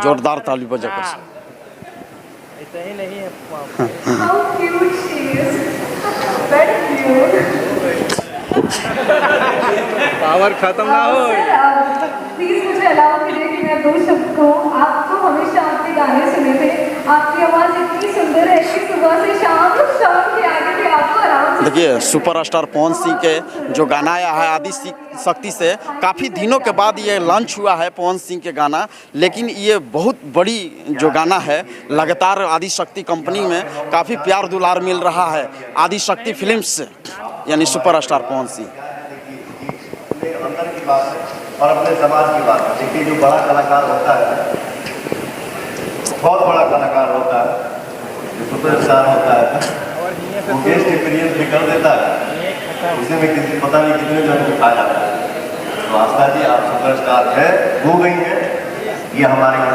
जोरदार ताली बजा कर ऐसा ही नहीं है। How cute she is. Very cute. Power खत्म ना हो। प्लीज मुझे अलाउ कीजिए कि मैं 2 शब्द कहूँ। आपको हमेशा आपके गाने सुने थे, आपकी आवाज़ इतनी सुंदर है कि सुबह से शाम के आगे भी आपको आराम से। देखिए सुपरस्टार पवन सिंह के जो गाना आया है आदि शक्ति से, काफ़ी दिनों के बाद ये लॉन्च हुआ है पवन सिंह के गाना, लेकिन ये बहुत बड़ी जो गाना है लगातार आदि शक्ति कंपनी में काफ़ी प्यार दुलार मिल रहा है आदि शक्ति फिल्म्स से, यानी सुपरस्टार पवन सिंह। अपने अंदर की बात है और अपने समाज की बात है। देखिए जो बड़ा कलाकार होता है, बहुत बड़ा कलाकार होता है, जो सुपरस्टार होता है, वो गेस्ट अपीयरेंस भी कर देता है, उसे में किसी पता नहीं कितने जन को खा जाता है। तो आस्था जी आप सुपरस्टार है, हो गई है, ये हमारे